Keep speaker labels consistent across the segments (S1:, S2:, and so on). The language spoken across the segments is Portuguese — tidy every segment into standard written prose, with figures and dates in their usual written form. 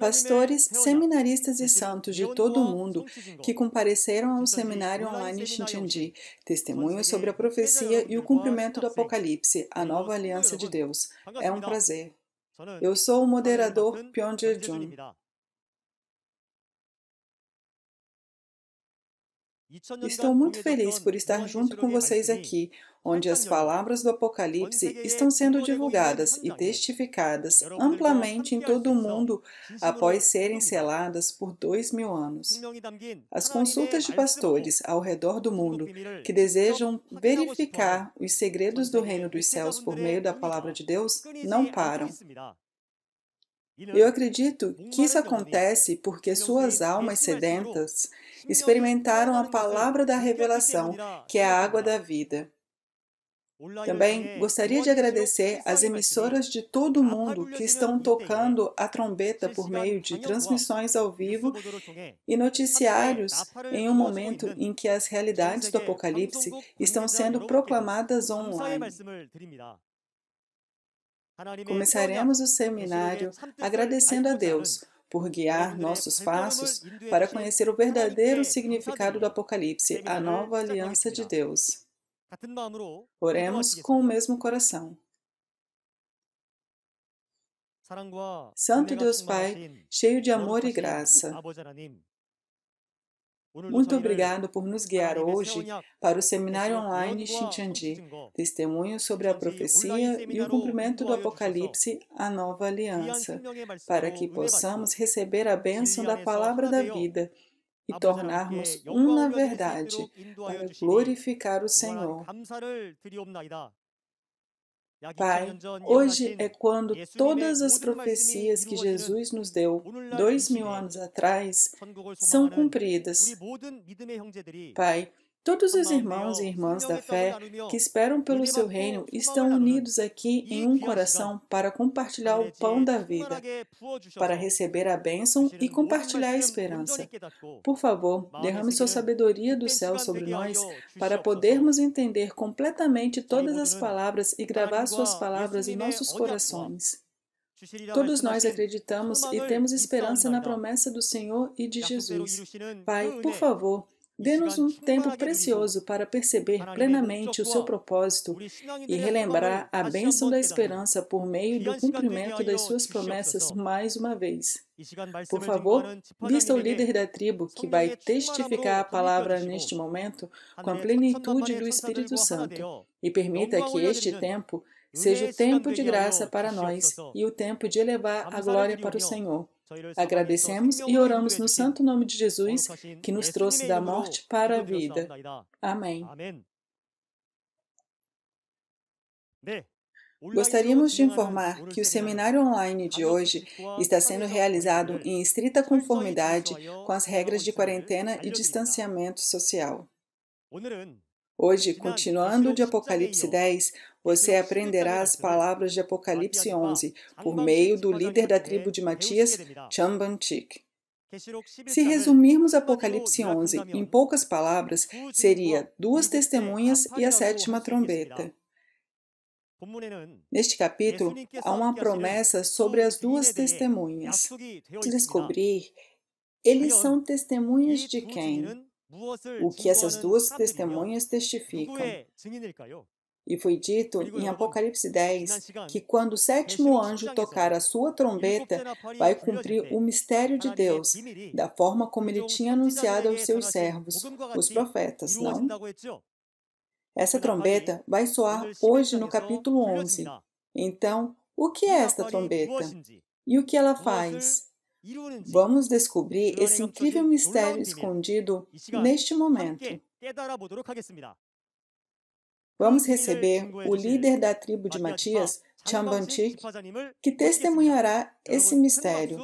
S1: pastores, seminaristas e santos de todo o mundo que compareceram ao seminário online Shincheonji, testemunhos sobre a profecia e o cumprimento do Apocalipse, a nova aliança de Deus. É um prazer. Eu sou o moderador Pyong Jae-jun. Estou muito feliz por estar junto com vocês aqui, onde as palavras do Apocalipse estão sendo divulgadas e testificadas amplamente em todo o mundo após serem seladas por 2000 anos. As consultas de pastores ao redor do mundo que desejam verificar os segredos do reino dos céus por meio da palavra de Deus não param. Eu acredito que isso acontece porque suas almas sedentas experimentaram a palavra da revelação, que é a água da vida. Também gostaria de agradecer às emissoras de todo o mundo que estão tocando a trombeta por meio de transmissões ao vivo e noticiários em um momento em que as realidades do Apocalipse estão sendo proclamadas online. Começaremos o seminário agradecendo a Deus por guiar nossos passos para conhecer o verdadeiro significado do Apocalipse, a nova aliança de Deus. Oremos com o mesmo coração. Santo Deus Pai, cheio de amor e graça, muito obrigado por nos guiar hoje para o seminário online Shincheonji, testemunhos sobre a profecia e o cumprimento do Apocalipse, a nova aliança, para que possamos receber a bênção da palavra da vida e tornarmos um na verdade, para glorificar o Senhor. Pai, hoje é quando todas as profecias que Jesus nos deu 2000 anos atrás são cumpridas. Pai, todos os irmãos e irmãs da fé que esperam pelo seu reino estão unidos aqui em um coração para compartilhar o pão da vida, para receber a bênção e compartilhar a esperança. Por favor, derrame sua sabedoria do céu sobre nós para podermos entender completamente todas as palavras e gravar suas palavras em nossos corações. Todos nós acreditamos e temos esperança na promessa do Senhor e de Jesus. Pai, por favor, dê-nos um tempo precioso para perceber plenamente o seu propósito e relembrar a bênção da esperança por meio do cumprimento das suas promessas mais uma vez. Por favor, vista o líder da tribo que vai testificar a palavra neste momento com a plenitude do Espírito Santo e permita que este tempo seja o tempo de graça para nós e o tempo de elevar a glória para o Senhor. Agradecemos e oramos no santo nome de Jesus, que nos trouxe da morte para a vida. Amém. Gostaríamos de informar que o seminário online de hoje está sendo realizado em estrita conformidade com as regras de quarentena e distanciamento social. Hoje, continuando de Apocalipse 10, você aprenderá as palavras de Apocalipse 11 por meio do líder da tribo de Matias, Chamban-chik. Se resumirmos Apocalipse 11 em poucas palavras, seria duas testemunhas e a sétima trombeta. Neste capítulo, há uma promessa sobre as duas testemunhas. Vamos descobrir, eles são testemunhas de quem? O que essas duas testemunhas testificam. E foi dito em Apocalipse 10 que quando o sétimo anjo tocar a sua trombeta, vai cumprir o mistério de Deus, da forma como ele tinha anunciado aos seus servos, os profetas, não? Essa trombeta vai soar hoje no capítulo 11. Então, o que é esta trombeta? E o que ela faz? Vamos descobrir esse incrível mistério escondido neste momento. Vamos receber o líder da tribo de Matias, Chamban-chik, que testemunhará esse mistério.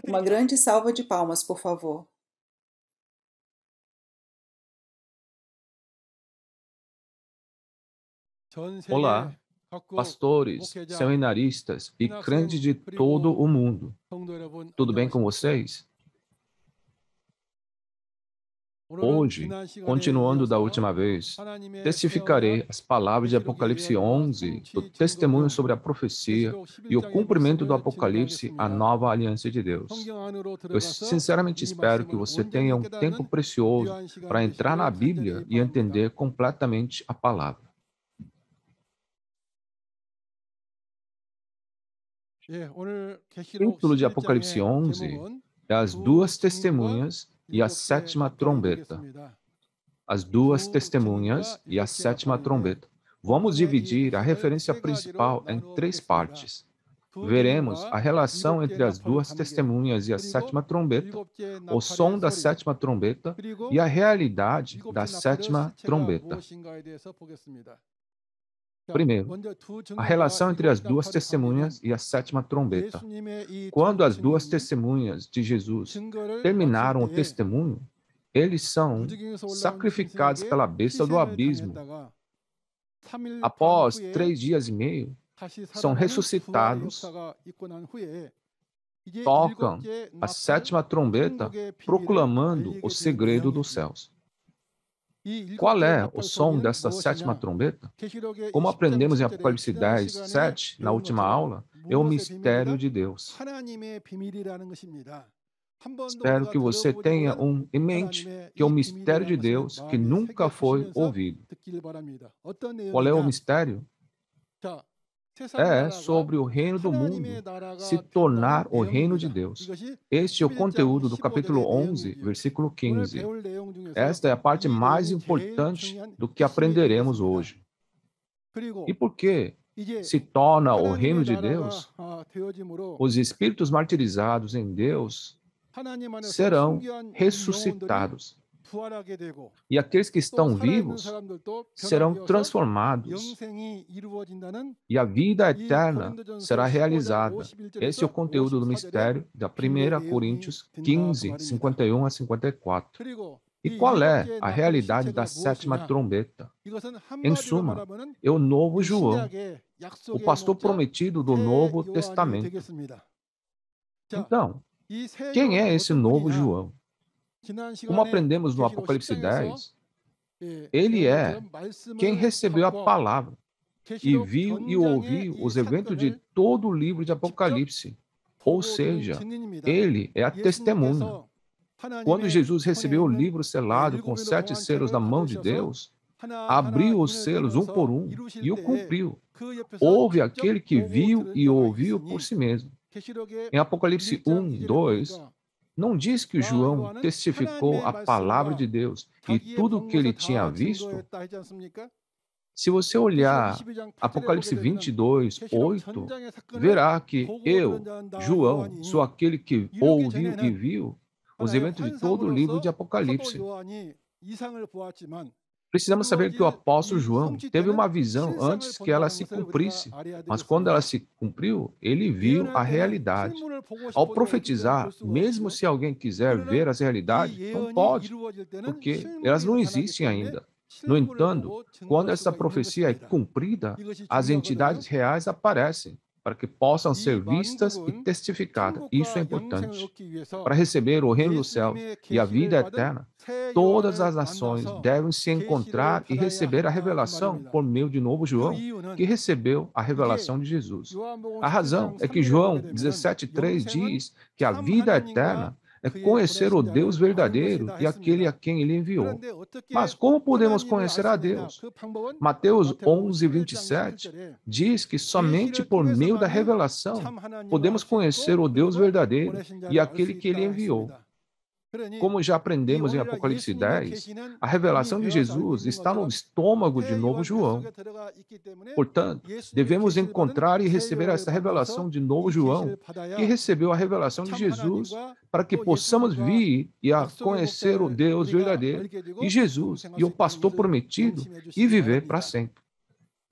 S1: Uma grande salva de palmas, por favor.
S2: Olá, pastores, seminaristas e crentes de todo o mundo. Tudo bem com vocês? Hoje, continuando da última vez, testificarei as palavras de Apocalipse 11, do testemunho sobre a profecia e o cumprimento do Apocalipse, a nova aliança de Deus. Eu sinceramente espero que você tenha um tempo precioso para entrar na Bíblia e entender completamente a palavra. O título de Apocalipse 11 é As Duas Testemunhas e a Sétima Trombeta. As duas testemunhas e a sétima trombeta. Vamos dividir a referência principal em 3 partes. Veremos a relação entre as duas testemunhas e a sétima trombeta, o som da sétima trombeta e a realidade da sétima trombeta. Primeiro, a relação entre as duas testemunhas e a sétima trombeta. Quando as duas testemunhas de Jesus terminaram o testemunho, eles são sacrificados pela besta do abismo. Após 3 dias e meio, são ressuscitados, tocam a sétima trombeta, proclamando o segredo dos céus. Qual é o som dessa sétima trombeta? Como aprendemos em Apocalipse 10, 7, na última aula, é o mistério de Deus. Espero que você tenha em mente que é o mistério de Deus que nunca foi ouvido. Qual é o mistério? É sobre o reino do mundo se tornar o reino de Deus. Este é o conteúdo do capítulo 11, versículo 15. Esta é a parte mais importante do que aprenderemos hoje. E por que se torna o reino de Deus? Os espíritos martirizados em Deus serão ressuscitados. E aqueles que estão vivos serão transformados. E a vida eterna será realizada. Esse é o conteúdo do mistério da 1 Coríntios 15, 51 a 54. E qual é a realidade da sétima trombeta? Em suma, é o novo João, o pastor prometido do Novo Testamento. Então, quem é esse novo João? Como aprendemos no Apocalipse 10, ele é quem recebeu a palavra e viu e ouviu os eventos de todo o livro de Apocalipse. Ou seja, ele é a testemunha. Quando Jesus recebeu o livro selado com 7 selos na mão de Deus, abriu os selos um por um e o cumpriu. Houve aquele que viu e ouviu por si mesmo. Em Apocalipse 1, 2, não diz que João testificou a palavra de Deus e tudo o que ele tinha visto? Se você olhar Apocalipse 22, 8, verá que eu, João, sou aquele que ouviu e viu os eventos de todo o livro de Apocalipse. Precisamos saber que o apóstolo João teve uma visão antes que ela se cumprisse, mas quando ela se cumpriu, ele viu a realidade. Ao profetizar, mesmo se alguém quiser ver as realidades, não pode, porque elas não existem ainda. No entanto, quando essa profecia é cumprida, as entidades reais aparecem, para que possam ser vistas e testificadas. Isso é importante. Para receber o reino do céu e a vida eterna, todas as nações devem se encontrar e receber a revelação por meio de novo João, que recebeu a revelação de Jesus. A razão é que João 17,3 diz que a vida eterna é conhecer o Deus verdadeiro e aquele a quem ele enviou. Mas como podemos conhecer a Deus? Mateus 11, 27 diz que somente por meio da revelação podemos conhecer o Deus verdadeiro e aquele que ele enviou. Como já aprendemos em Apocalipse 10, a revelação de Jesus está no estômago de novo João. Portanto, devemos encontrar e receber essa revelação de novo João, que recebeu a revelação de Jesus, para que possamos vir e conhecer o Deus verdadeiro e Jesus e o pastor prometido e viver para sempre.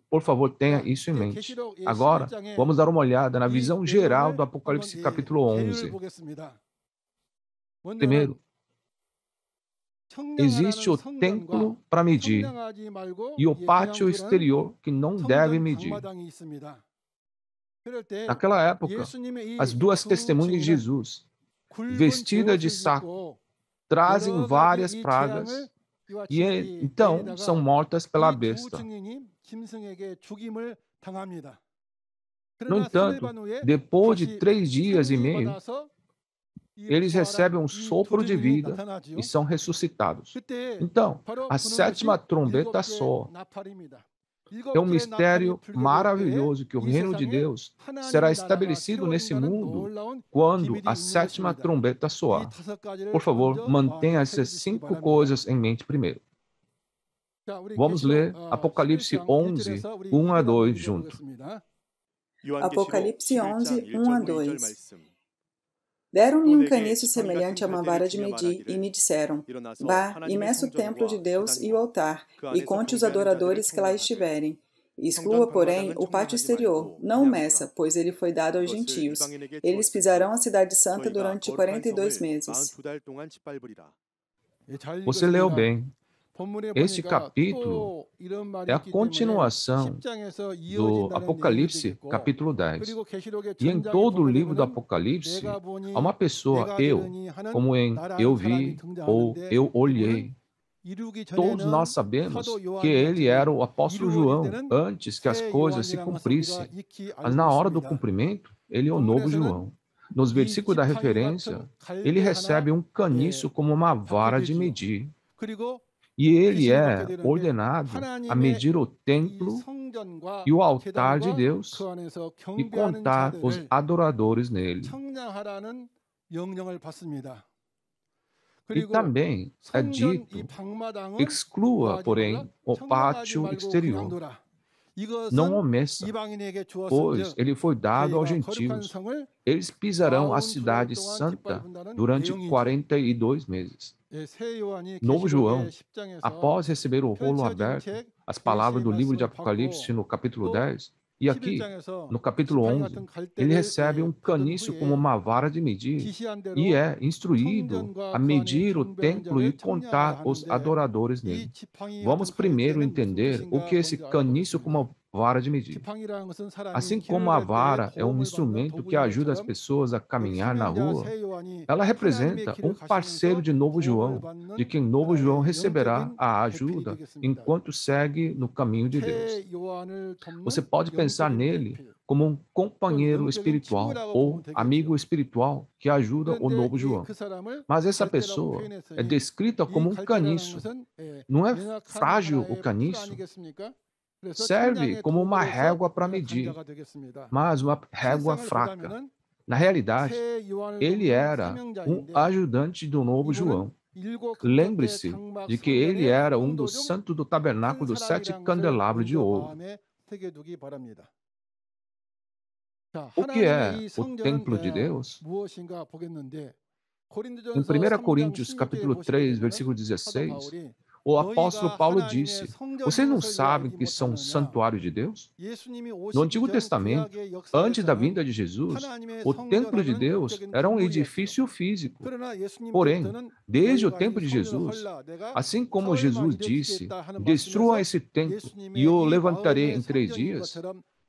S2: Por favor, tenha isso em mente. Agora, vamos dar uma olhada na visão geral do Apocalipse capítulo 11. Primeiro, existe o templo para medir e o pátio exterior que não deve medir. Naquela época, as duas testemunhas de Jesus, vestidas de saco, trazem várias pragas e então são mortas pela besta. No entanto, depois de 3 dias e meio, eles recebem um sopro de vida e são ressuscitados. Então, a 7ª trombeta soa. É um mistério maravilhoso que o reino de Deus será estabelecido nesse mundo quando a 7ª trombeta soar. Por favor, mantenha essas 5 coisas em mente primeiro. Vamos ler Apocalipse 11, 1 a 2 juntos.
S1: Apocalipse 11, 1 a 2. Deram-me um caniço semelhante a uma vara de medir, e me disseram: Vá, e meça o templo de Deus e o altar, e conte os adoradores que lá estiverem. Exclua, porém, o pátio exterior, não o meça, pois ele foi dado aos gentios. Eles pisarão a cidade santa durante 42 meses.
S2: Você leu bem. Este capítulo é a continuação do Apocalipse, capítulo 10. E em todo o livro do Apocalipse, há uma pessoa, eu, como em eu vi ou eu olhei. Todos nós sabemos que ele era o apóstolo João antes que as coisas se cumprissem. Mas na hora do cumprimento, ele é o novo João. Nos versículos da referência, ele recebe um caniço como uma vara de medir. E ele é ordenado a medir o templo e o altar de Deus e contar os adoradores nele. E também é dito, exclua, porém, o pátio exterior. Não o meça, pois ele foi dado aos gentios. Eles pisarão a cidade santa durante 42 meses. Novo João, após receber o rolo aberto, as palavras do livro de Apocalipse no capítulo 10, e aqui, no capítulo 11, ele recebe um caniço como uma vara de medir e é instruído a medir o templo e contar os adoradores nele. Vamos primeiro entender o que é esse caniço como uma vara de medir. Assim como a vara é um instrumento que ajuda as pessoas a caminhar na rua, ela representa um parceiro de Novo João, de quem Novo João receberá a ajuda enquanto segue no caminho de Deus. Você pode pensar nele como um companheiro espiritual ou amigo espiritual que ajuda o Novo João. Mas essa pessoa é descrita como um caniço. Não é frágil o caniço? Serve como uma régua para medir, mas uma régua fraca. Na realidade, ele era um ajudante do novo João. Lembre-se de que ele era um dos santos do tabernáculo dos 7 candelabros de ouro. O que é o templo de Deus? Em 1 Coríntios capítulo 3, versículo 16, o apóstolo Paulo disse: vocês não sabem que são santuário de Deus? No Antigo Testamento, antes da vinda de Jesus, o templo de Deus era um edifício físico. Porém, desde o tempo de Jesus, assim como Jesus disse: destrua esse templo e o levantarei em 3 dias,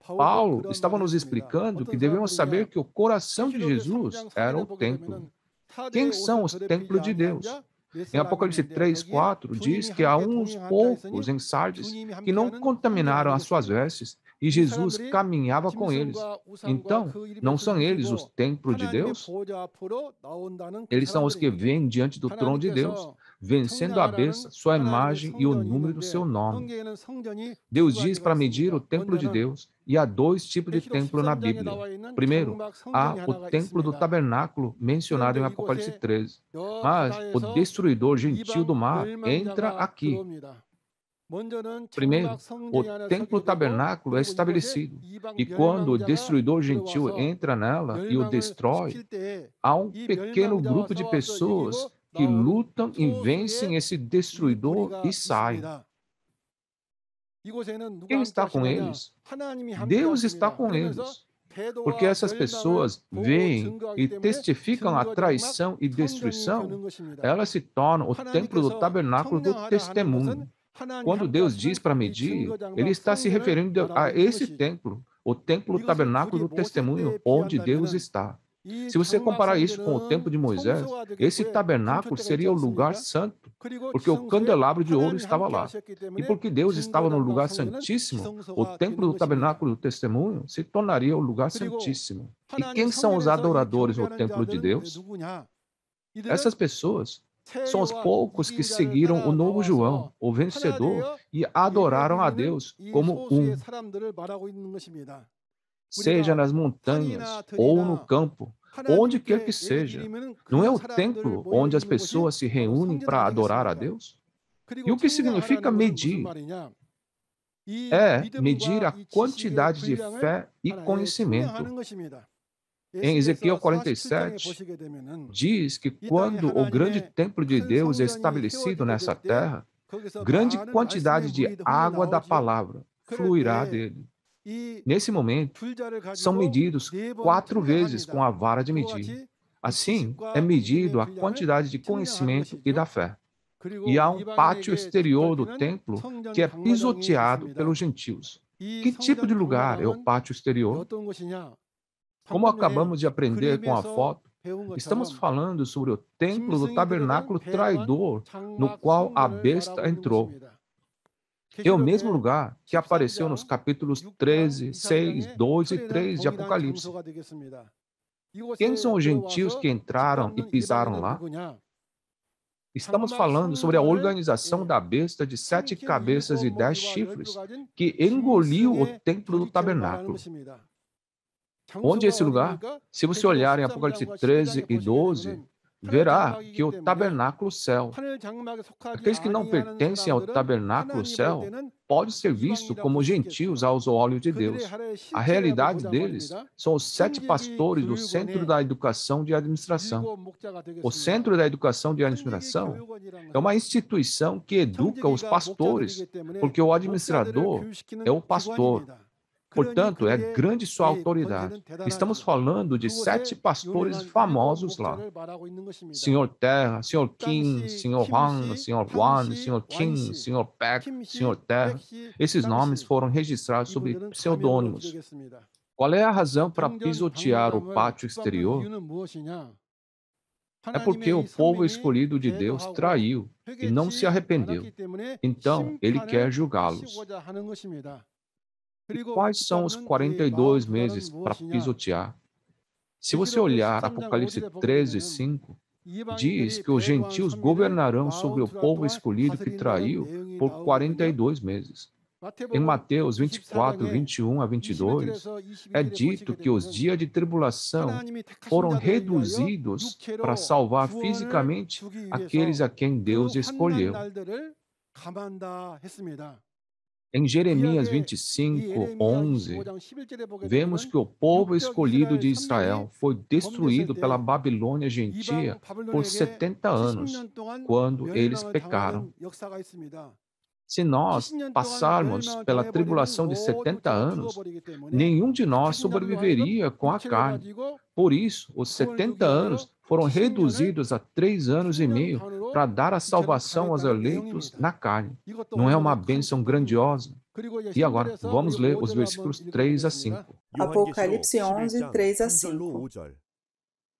S2: Paulo estava nos explicando que devemos saber que o coração de Jesus era o templo. Quem são os templos de Deus? Em Apocalipse 3, 4, diz que há uns poucos em Sardes que não contaminaram as suas vestes e Jesus caminhava com eles. Então, não são eles os templos de Deus? Eles são os que vêm diante do trono de Deus, vencendo a besta, sua imagem e o número do seu nome. Deus diz para medir o templo de Deus, e há 2 tipos de templo na Bíblia. Primeiro, há o templo do tabernáculo mencionado em Apocalipse 13, mas o destruidor gentil do mar entra aqui. Primeiro, o templo tabernáculo é estabelecido, e quando o destruidor gentil entra nela e o destrói, há um pequeno grupo de pessoas que lutam e vencem esse destruidor e saem. Quem está com eles? Deus está com eles. Porque essas pessoas veem e testificam a traição e destruição, elas se tornam o templo do tabernáculo do testemunho. Quando Deus diz para medir, ele está se referindo a esse templo, o templo do tabernáculo do testemunho, onde Deus está. Se você comparar isso com o templo de Moisés, esse tabernáculo seria o lugar santo, porque o candelabro de ouro estava lá. E porque Deus estava no lugar santíssimo, o templo do tabernáculo do testemunho se tornaria o lugar santíssimo. E quem são os adoradores no templo de Deus? Essas pessoas são os poucos que seguiram o novo João, o vencedor, e adoraram a Deus como um. Seja nas montanhas ou no campo, onde quer que seja. Não é o templo onde as pessoas se reúnem para adorar a Deus? E o que significa medir? É medir a quantidade de fé e conhecimento. Em Ezequiel 47, diz que quando o grande templo de Deus é estabelecido nessa terra, grande quantidade de água da palavra fluirá dele. Nesse momento, são medidos 4 vezes com a vara de medir. Assim, é medido a quantidade de conhecimento e da fé. E há um pátio exterior do templo que é pisoteado pelos gentios. Que tipo de lugar é o pátio exterior? Como acabamos de aprender com a foto, estamos falando sobre o templo do tabernáculo traidor, no qual a besta entrou. É o mesmo lugar que apareceu nos capítulos 13, 6, 2 e 3 de Apocalipse. Quem são os gentios que entraram e pisaram lá? Estamos falando sobre a organização da besta de 7 cabeças e 10 chifres, que engoliu o templo do tabernáculo. Onde é esse lugar? Se você olhar em Apocalipse 13 e 12, verá que o tabernáculo céu. Aqueles que não pertencem ao tabernáculo céu podem ser vistos como gentios aos olhos de Deus. A realidade deles são os 7 pastores do Centro da Educação de Administração. O Centro da Educação de Administração é uma instituição que educa os pastores, porque o administrador é o pastor. Portanto, é grande sua autoridade. Estamos falando de 7 pastores famosos lá. Senhor Terra, Senhor Kim, Senhor Huang, Senhor Wan, Senhor Kim, Senhor Peck, Senhor Terra. Esses nomes foram registrados sob pseudônimos. Qual é a razão para pisotear o pátio exterior? É porque o povo escolhido de Deus traiu e não se arrependeu. Então, ele quer julgá-los. E quais são os 42 meses para pisotear? Se você olhar Apocalipse 13, 5, diz que os gentios governarão sobre o povo escolhido que traiu por 42 meses. Em Mateus 24, 21 a 22, é dito que os dias de tribulação foram reduzidos para salvar fisicamente aqueles a quem Deus escolheu. Em Jeremias 25, 11, vemos que o povo escolhido de Israel foi destruído pela Babilônia gentia por 70 anos, quando eles pecaram. Se nós passarmos pela tribulação de 70 anos, nenhum de nós sobreviveria com a carne. Por isso, os 70 anos foram reduzidos a 3 anos e meio para dar a salvação aos eleitos na carne. Não é uma bênção grandiosa? E agora, vamos ler os versículos 3 a 5.
S1: Apocalipse 11, 3 a 5.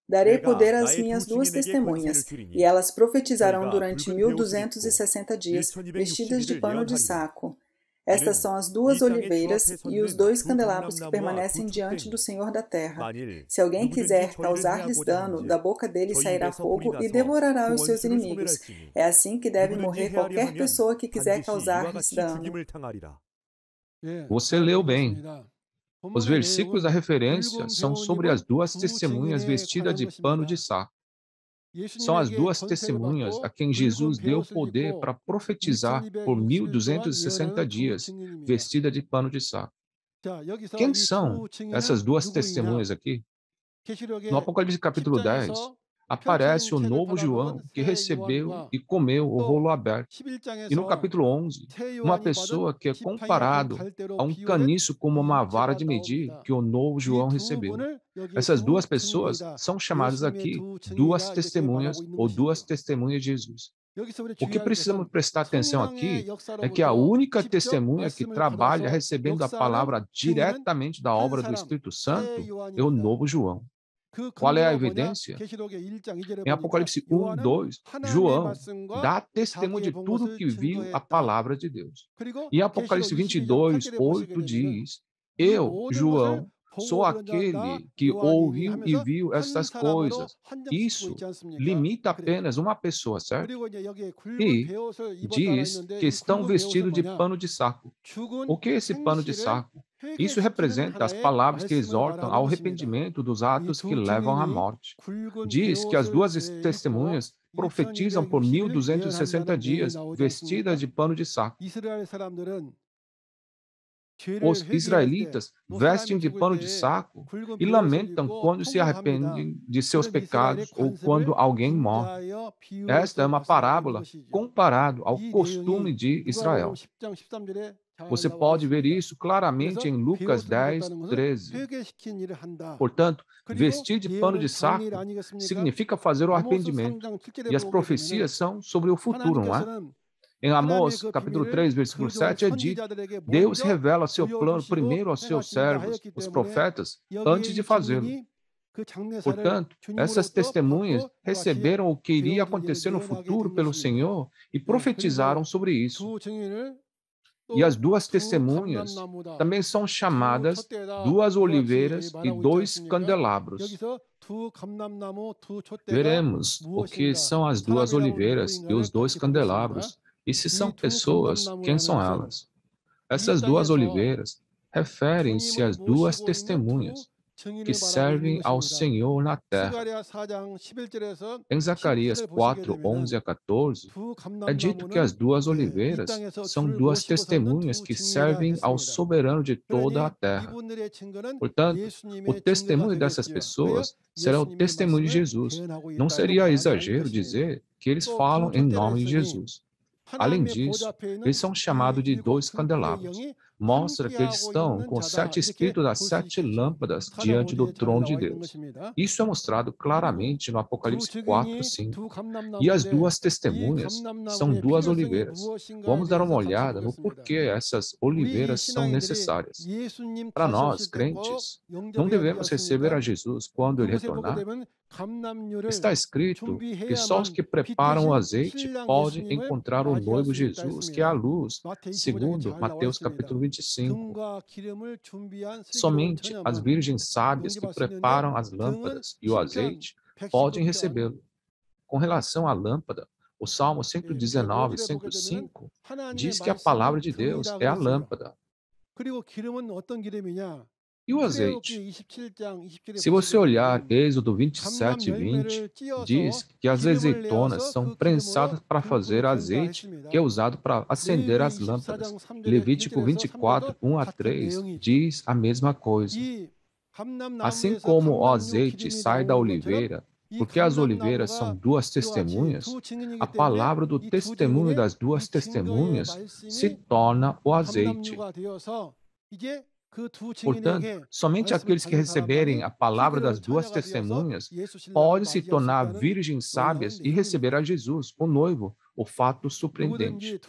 S1: Darei poder às minhas 2 testemunhas, e elas profetizarão durante 1260 dias, vestidas de pano de saco. Estas são as 2 oliveiras e os 2 candelabros que permanecem diante do Senhor da terra. Se alguém quiser causar-lhes dano, da boca dele sairá fogo e devorará os seus inimigos. É assim que deve morrer qualquer pessoa que quiser causar-lhes dano.
S2: Você leu bem. Os versículos da referência são sobre as 2 testemunhas vestidas de pano de saco. São as 2 testemunhas a quem Jesus deu poder para profetizar por 1260 dias, vestida de pano de saco. Quem são essas 2 testemunhas aqui? No Apocalipse capítulo 10, aparece o novo João que recebeu e comeu o rolo aberto. E no capítulo 11, uma pessoa que é comparado a um caniço como uma vara de medir que o novo João recebeu. Essas 2 pessoas são chamadas aqui 2 testemunhas ou 2 testemunhas de Jesus. O que precisamos prestar atenção aqui é que a única testemunha que trabalha recebendo a palavra diretamente da obra do Espírito Santo é o novo João. Qual é a evidência? Em Apocalipse 1, 2, João dá testemunho de tudo que viu a palavra de Deus. E Apocalipse 22, 8 diz: Eu, João, sou aquele que ouviu e viu estas coisas. Isso limita apenas uma pessoa, certo? E diz que estão vestidos de pano de saco. O que é esse pano de saco? Isso representa as palavras que exortam ao arrependimento dos atos que levam à morte. Diz que as duas testemunhas profetizam por 1260 dias, vestidas de pano de saco. Os israelitas vestem de pano de saco e lamentam quando se arrependem de seus pecados ou quando alguém morre. Esta é uma parábola comparado ao costume de Israel. Você pode ver isso claramente em Lucas 10, 13. Portanto, vestir de pano de saco significa fazer o arrependimento. E as profecias são sobre o futuro, não é? Em Amós, capítulo 3, versículo 7, é dito: Deus revela seu plano primeiro aos seus servos, os profetas, antes de fazê-lo. Portanto, essas testemunhas receberam o que iria acontecer no futuro pelo Senhor e profetizaram sobre isso. E as duas testemunhas também são chamadas duas oliveiras e dois candelabros. Veremos o que são as duas oliveiras e os dois candelabros. E se são pessoas, quem são elas? Essas duas oliveiras referem-se às duas testemunhas que servem ao Senhor na terra. Em Zacarias 4, 11 a 14, é dito que as duas oliveiras são duas testemunhas que servem ao soberano de toda a terra. Portanto, o testemunho dessas pessoas será o testemunho de Jesus. Não seria exagero dizer que eles falam em nome de Jesus. Além disso, eles são chamados de dois candelabros. Mostra que eles estão com 7 espíritos das 7 lâmpadas diante do trono de Deus. Isso é mostrado claramente no Apocalipse 4, 5. E as duas testemunhas são duas oliveiras. Vamos dar uma olhada no porquê essas oliveiras são necessárias. Para nós, crentes, não devemos receber a Jesus quando Ele retornar. Está escrito que só os que preparam o azeite podem encontrar o noivo Jesus, que é a luz, segundo Mateus capítulo 25. Somente as virgens sábias que preparam as lâmpadas e o azeite podem recebê-lo. Com relação à lâmpada, o Salmo 119, 105 diz que a palavra de Deus é a lâmpada. E o azeite? Se você olhar Êxodo 27, 20, diz que as azeitonas são prensadas para fazer azeite, que é usado para acender as lâmpadas. Levítico 24, 1 a 3, diz a mesma coisa. Assim como o azeite sai da oliveira, porque as oliveiras são duas testemunhas, a palavra do testemunho das duas testemunhas se torna o azeite. Portanto, somente aqueles que receberem a palavra das duas testemunhas podem se tornar virgens sábias e receber a Jesus, o noivo, o fato surpreendente.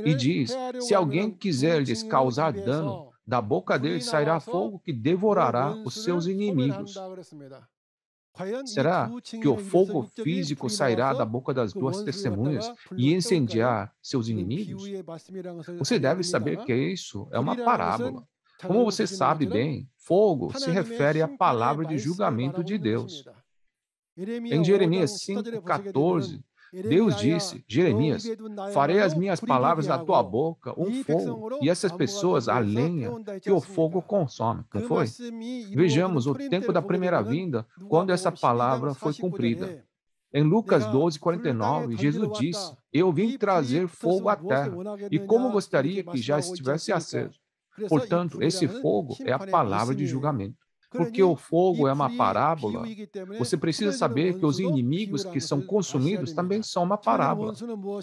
S2: E diz: se alguém quiser lhes causar dano, da boca deles sairá fogo que devorará os seus inimigos. Será que o fogo físico sairá da boca das duas testemunhas e incendiar seus inimigos? Você deve saber que isso é uma parábola. Como você sabe bem, fogo se refere à palavra de julgamento de Deus. Em Jeremias 5,14, Deus disse: Jeremias, farei as minhas palavras na tua boca um fogo, e essas pessoas a lenha que o fogo consome. Não foi? Vejamos o tempo da primeira vinda, quando essa palavra foi cumprida. Em Lucas 12:49, Jesus disse: eu vim trazer fogo à terra, e como gostaria que já estivesse aceso. Portanto, esse fogo é a palavra de julgamento. Porque o fogo é uma parábola, você precisa saber que os inimigos que são consumidos também são uma parábola.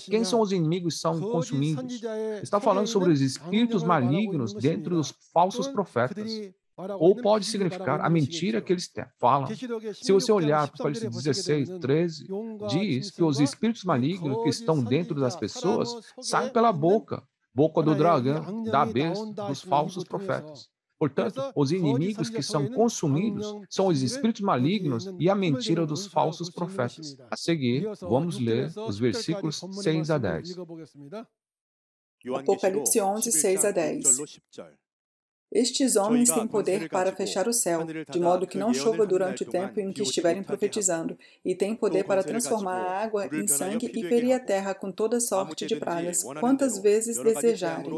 S2: Quem são os inimigos que são consumidos? Está falando sobre os espíritos malignos dentro dos falsos profetas. Ou pode significar a mentira que eles falam. Se você olhar para Apocalipse 16, 13, diz que os espíritos malignos que estão dentro das pessoas saem pela boca do dragão, da besta, dos falsos profetas. Portanto, os inimigos que são consumidos são os espíritos malignos e a mentira dos falsos profetas. A seguir, vamos ler os versículos 6 a 10.
S1: Apocalipse 11, 6 a 10. Estes homens têm poder para fechar o céu, de modo que não chova durante o tempo em que estiverem profetizando, e têm poder para transformar a água em sangue e ferir a terra com toda sorte de pragas, quantas vezes desejarem.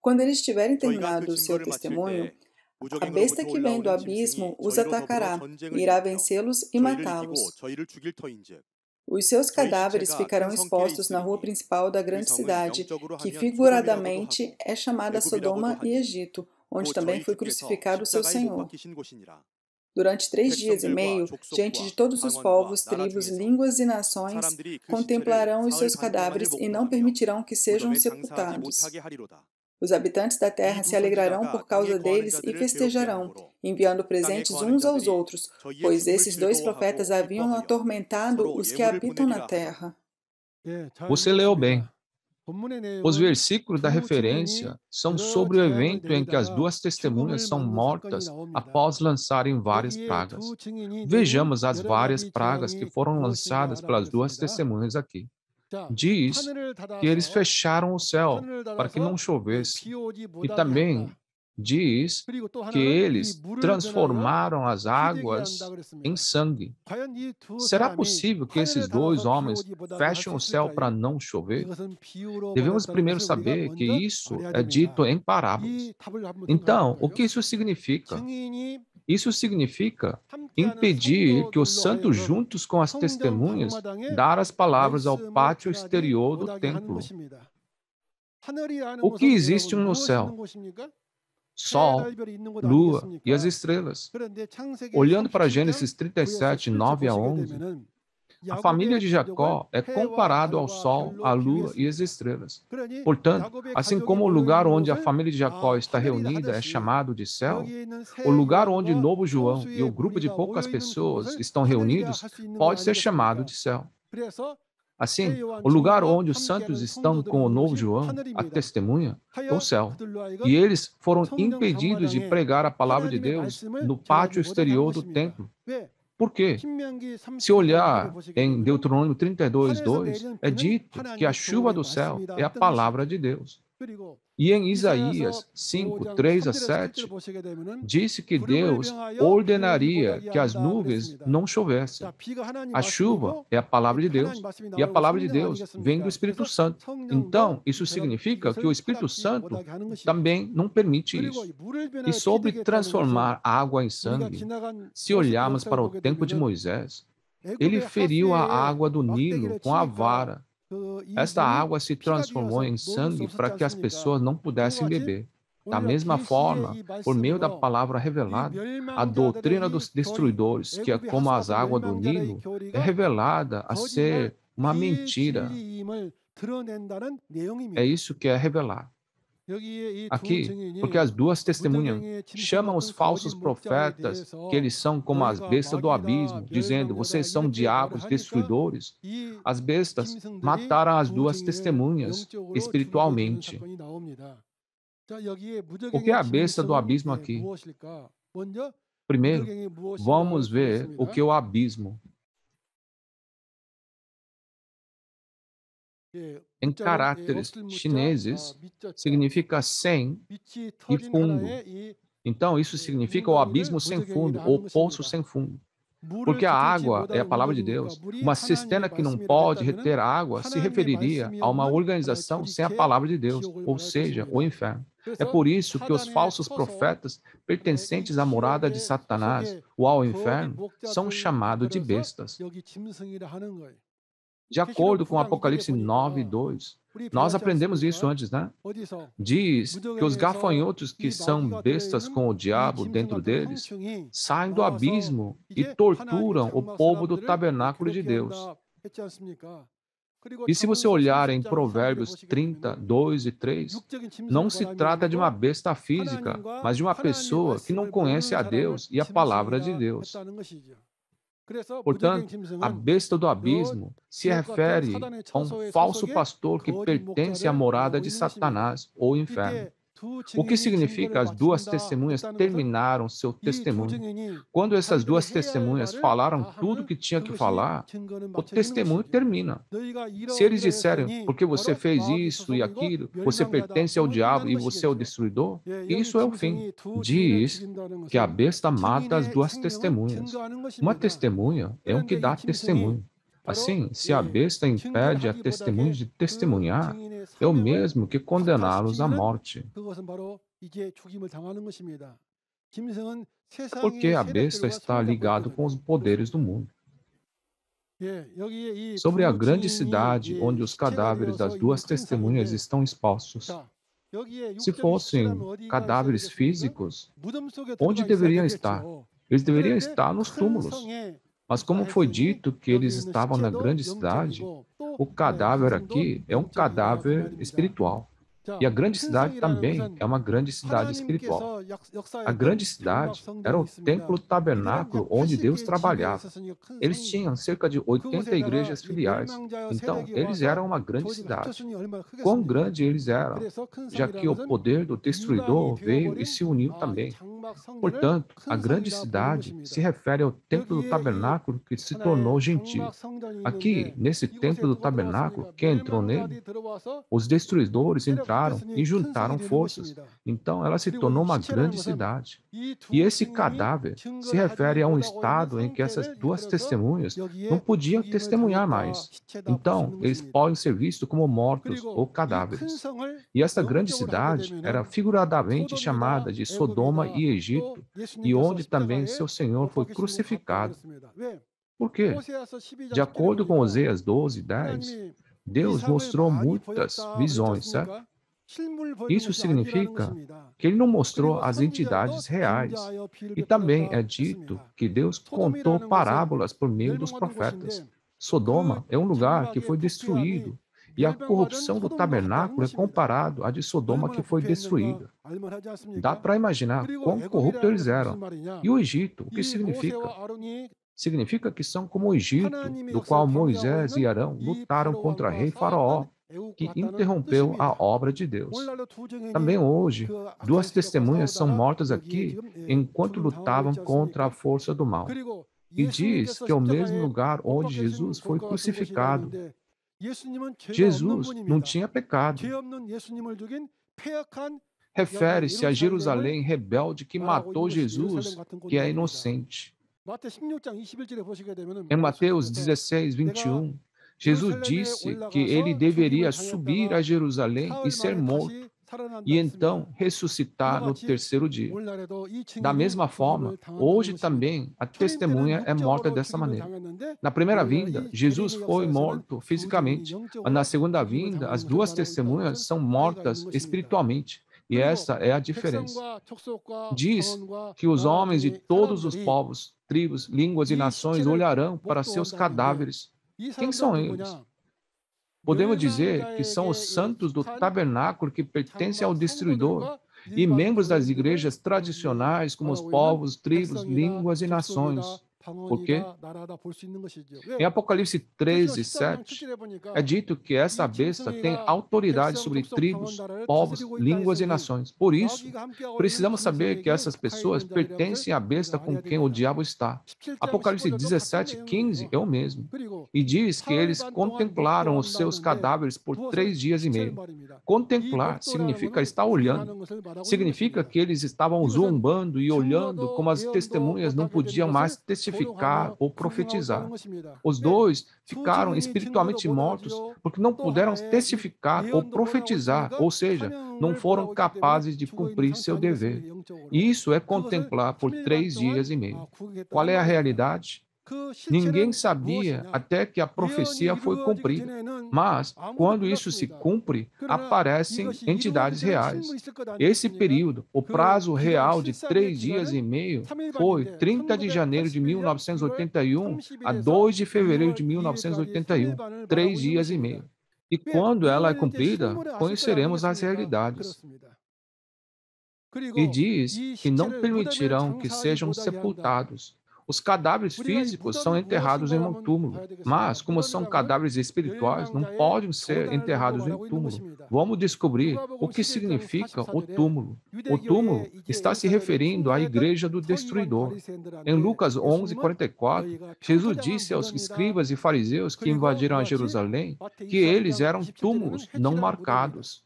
S1: Quando eles tiverem terminado o seu testemunho, a besta que vem do abismo os atacará, e irá vencê-los e matá-los. Os seus cadáveres ficarão expostos na rua principal da grande cidade, que figuradamente é chamada Sodoma e Egito, onde também foi crucificado o seu Senhor. Durante 3 dias e meio, gente de todos os povos, tribos, línguas e nações contemplarão os seus cadáveres e não permitirão que sejam sepultados. Os habitantes da terra se alegrarão por causa deles e festejarão, enviando presentes uns aos outros, pois esses 2 profetas haviam atormentado os que habitam na terra.
S2: Você leu bem. Os versículos da referência são sobre o evento em que as 2 testemunhas são mortas após lançarem várias pragas. Vejamos as várias pragas que foram lançadas pelas 2 testemunhas aqui. Diz que eles fecharam o céu para que não chovesse. E também diz que eles transformaram as águas em sangue. Será possível que esses 2 homens fechem o céu para não chover? Devemos primeiro saber que isso é dito em parábolas. Então, o que isso significa? Isso significa impedir que os santos, juntos com as testemunhas, dar as palavras ao pátio exterior do templo. O que existe no céu? Sol, lua e as estrelas. Olhando para Gênesis 37, 9 a 11, a família de Jacó é comparado ao sol, à lua e às estrelas. Portanto, assim como o lugar onde a família de Jacó está reunida é chamado de céu, o lugar onde o novo João e o grupo de poucas pessoas estão reunidos pode ser chamado de céu. Assim, o lugar onde os santos estão com o novo João, a testemunha, é o céu. E eles foram impedidos de pregar a palavra de Deus no pátio exterior do templo. Por quê? Se olhar em Deuteronômio 32, 2, é dito que a chuva do céu é a palavra de Deus. E em Isaías 5, 3 a 7, disse que Deus ordenaria que as nuvens não chovessem. A chuva é a palavra de Deus, e a palavra de Deus vem do Espírito Santo. Então, isso significa que o Espírito Santo também não permite isso. E sobre transformar água em sangue, se olharmos para o tempo de Moisés, ele feriu a água do Nilo com a vara. Esta água se transformou em sangue para que as pessoas não pudessem beber. Da mesma forma, por meio da palavra revelada, a doutrina dos destruidores, que é como as águas do Nilo, é revelada a ser uma mentira. É isso que é revelar. Aqui, porque as 2 testemunhas chamam os falsos profetas que eles são como as bestas do abismo, dizendo, vocês são diabos destruidores. As bestas mataram as 2 testemunhas espiritualmente. O que é a besta do abismo aqui? Primeiro, vamos ver o que é o abismo. Em caracteres chineses, significa sem e fundo. Então, isso significa o abismo sem fundo, ou poço sem fundo. Porque a água é a palavra de Deus. Uma cisterna que não pode reter água se referiria a uma organização sem a palavra de Deus, ou seja, o inferno. É por isso que os falsos profetas pertencentes à morada de Satanás ou ao inferno são chamados de bestas. De acordo com Apocalipse 9, 2, nós aprendemos isso antes, né? Diz que os gafanhotos que são bestas com o diabo dentro deles saem do abismo e torturam o povo do tabernáculo de Deus. E se você olhar em Provérbios 30, 2 e 3, não se trata de uma besta física, mas de uma pessoa que não conhece a Deus e a palavra de Deus. Portanto, a besta do abismo se refere a um falso pastor que pertence à morada de Satanás ou inferno. O que significa as duas testemunhas terminaram seu testemunho? Quando essas duas testemunhas falaram tudo o que tinha que falar, o testemunho termina. Se eles disserem, porque você fez isso e aquilo, você pertence ao diabo e você é o destruidor, isso é o fim. Diz que a besta mata as duas testemunhas. Uma testemunha é um que dá testemunho. Assim, se a besta impede a testemunhos de testemunhar, é o mesmo que condená-los à morte. É porque a besta está ligado com os poderes do mundo. Sobre a grande cidade onde os cadáveres das duas testemunhas estão expostos. Se fossem cadáveres físicos, onde deveriam estar? Eles deveriam estar nos túmulos. Mas como foi dito que eles estavam na grande cidade, o cadáver aqui é um cadáver espiritual. E a grande cidade também é uma grande cidade espiritual. A grande cidade era o templo tabernáculo onde Deus trabalhava. Eles tinham cerca de 80 igrejas filiais. Então, eles eram uma grande cidade. Quão grande eles eram, já que o poder do destruidor veio e se uniu também. Portanto, a grande cidade se refere ao templo do tabernáculo que se tornou gentil. Aqui, nesse templo do tabernáculo, quem entrou nele? Os destruidores entraram e juntaram forças. Então, ela se tornou uma grande cidade. E esse cadáver se refere a um estado em que essas duas testemunhas não podiam testemunhar mais. Então, eles podem ser vistos como mortos ou cadáveres. E essa grande cidade era figuradamente chamada de Sodoma e Egito, e onde também seu Senhor foi crucificado. Por quê? De acordo com Oséias 12:10, Deus mostrou muitas visões, certo? Isso significa que ele não mostrou as entidades reais. E também é dito que Deus contou parábolas por meio dos profetas. Sodoma é um lugar que foi destruído, e a corrupção do tabernáculo é comparado à de Sodoma que foi destruída. Dá para imaginar quão corruptos eles eram. E o Egito, o que significa? Significa que são como o Egito, do qual Moisés e Arão lutaram contra o rei Faraó, que interrompeu a obra de Deus. Também hoje, duas testemunhas são mortas aqui enquanto lutavam contra a força do mal. E diz que é o mesmo lugar onde Jesus foi crucificado. Jesus não tinha pecado. Refere-se a Jerusalém rebelde que matou Jesus, que é inocente. Em Mateus 16:21, Jesus disse que ele deveria subir a Jerusalém e ser morto, e então ressuscitar no terceiro dia. Da mesma forma, hoje também a testemunha é morta dessa maneira. Na primeira vinda, Jesus foi morto fisicamente, mas na segunda vinda, as duas testemunhas são mortas espiritualmente. E essa é a diferença. Diz que os homens de todos os povos, tribos, línguas e nações olharão para seus cadáveres. Quem são eles? Podemos dizer que são os santos do tabernáculo que pertencem ao destruidor e membros das igrejas tradicionais, como os povos, tribos, línguas e nações. Por quê? Em Apocalipse 13:7, é dito que essa besta tem autoridade sobre tribos, povos, línguas e nações. Por isso, precisamos saber que essas pessoas pertencem à besta com quem o diabo está. Apocalipse 17:15 é o mesmo. E diz que eles contemplaram os seus cadáveres por 3 dias e meio. Contemplar significa estar olhando. Significa que eles estavam zombando e olhando como as testemunhas não podiam mais testificar ou profetizar. Os dois ficaram espiritualmente mortos porque não puderam testificar ou profetizar, ou seja, não foram capazes de cumprir seu dever. Isso é contemplar por 3 dias e meio. Qual é a realidade? Ninguém sabia até que a profecia foi cumprida. Mas, quando isso se cumpre, aparecem entidades reais. Esse período, o prazo real de 3 dias e meio, foi 30 de janeiro de 1981 a 2 de fevereiro de 1981. 3 dias e meio. E quando ela é cumprida, conheceremos as realidades. E diz que não permitirão que sejam sepultados. Os cadáveres físicos são enterrados em um túmulo, mas, como são cadáveres espirituais, não podem ser enterrados em túmulo. Vamos descobrir o que significa o túmulo. O túmulo está se referindo à igreja do destruidor. Em Lucas 11:44, Jesus disse aos escribas e fariseus que invadiram a Jerusalém que eles eram túmulos não marcados.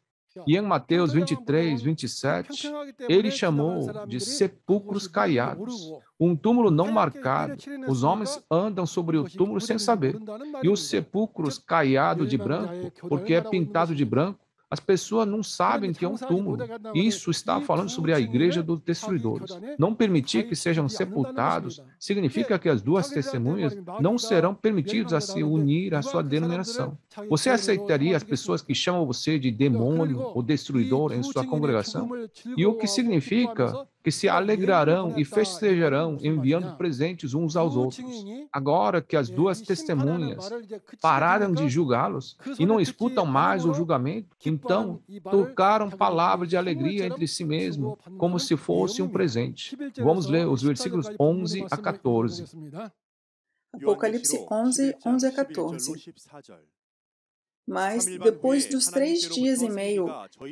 S2: E em Mateus 23:27, ele chamou de sepulcros caiados. Um túmulo não marcado. Os homens andam sobre o túmulo sem saber. E os sepulcros caiados de branco, porque é pintado de branco, as pessoas não sabem que é um túmulo. Isso está falando sobre a igreja dos destruidores. Não permitir que sejam sepultados significa que as duas testemunhas não serão permitidas a se unir à sua denominação. Você aceitaria as pessoas que chamam você de demônio ou destruidor em sua congregação? E o que significa que se alegrarão e festejarão enviando presentes uns aos outros. Agora que as duas testemunhas pararam de julgá-los e não escutam mais o julgamento, então trocaram palavras de alegria entre si mesmos, como se fosse um presente. Vamos ler os versículos 11 a 14.
S1: Apocalipse 11, 11 a 14. Mas, depois dos 3 dias e meio,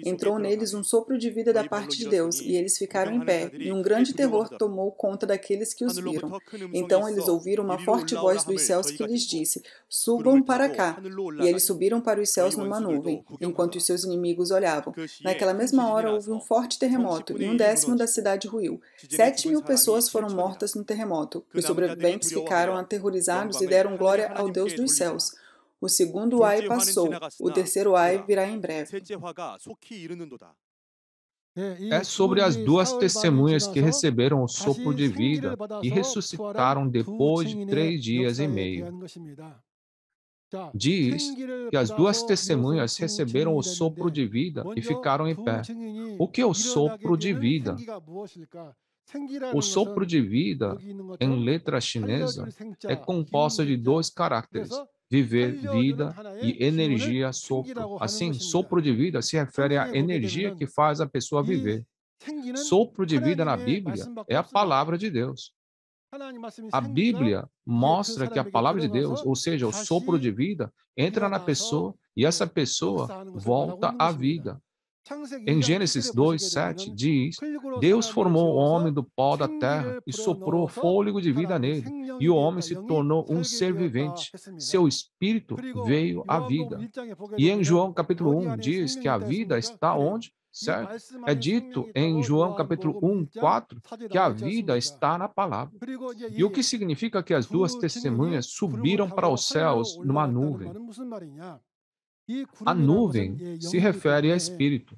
S1: entrou neles um sopro de vida da parte de Deus, e eles ficaram em pé, e um grande terror tomou conta daqueles que os viram. Então eles ouviram uma forte voz dos céus que lhes disse: subam para cá. E eles subiram para os céus numa nuvem, enquanto os seus inimigos olhavam. Naquela mesma hora houve um forte terremoto, e 1/10 da cidade ruiu. 7.000 pessoas foram mortas no terremoto. Os sobreviventes ficaram aterrorizados e deram glória ao Deus dos céus. O segundo ai passou, o terceiro ai virá em breve.
S2: É sobre as duas testemunhas que receberam o sopro de vida e ressuscitaram depois de 3 dias e meio. Diz que as duas testemunhas receberam o sopro de vida e ficaram em pé. O que é o sopro de vida? O sopro de vida, em letra chinesa, é composto de 2 caracteres: viver, vida, e energia, sopro. Assim, sopro de vida se refere à energia que faz a pessoa viver. Sopro de vida na Bíblia é a palavra de Deus. A Bíblia mostra que a palavra de Deus, ou seja, o sopro de vida, entra na pessoa e essa pessoa volta à vida. Em Gênesis 2:7 diz: Deus formou o homem do pó da terra e soprou fôlego de vida nele, e o homem se tornou um ser vivente. Seu espírito veio à vida. E em João capítulo 1 diz que a vida está onde? Certo? É dito em João capítulo 1:4 que a vida está na palavra. E o que significa que as duas testemunhas subiram para os céus numa nuvem? A nuvem se refere a Espírito.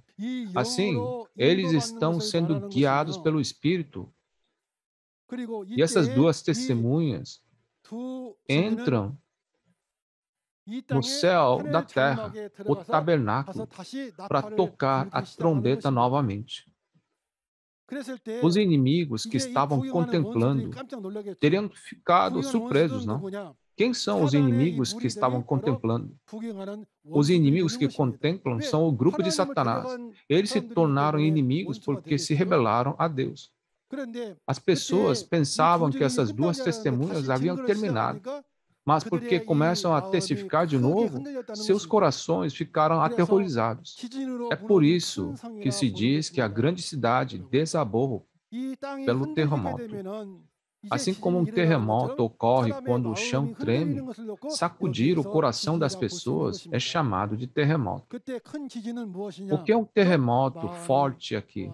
S2: Assim, eles estão sendo guiados pelo Espírito. E essas duas testemunhas entram no céu da terra, o tabernáculo, para tocar a trombeta novamente. Os inimigos que estavam contemplando teriam ficado surpresos, não? Quem são os inimigos que estavam contemplando? Os inimigos que contemplam são o grupo de Satanás. Eles se tornaram inimigos porque se rebelaram a Deus. As pessoas pensavam que essas duas testemunhas haviam terminado, mas porque começam a testificar de novo, seus corações ficaram aterrorizados. É por isso que se diz que a grande cidade desabou pelo terremoto. Assim como um terremoto ocorre quando o chão treme, sacudir o coração das pessoas é chamado de terremoto. O que é um terremoto forte aqui?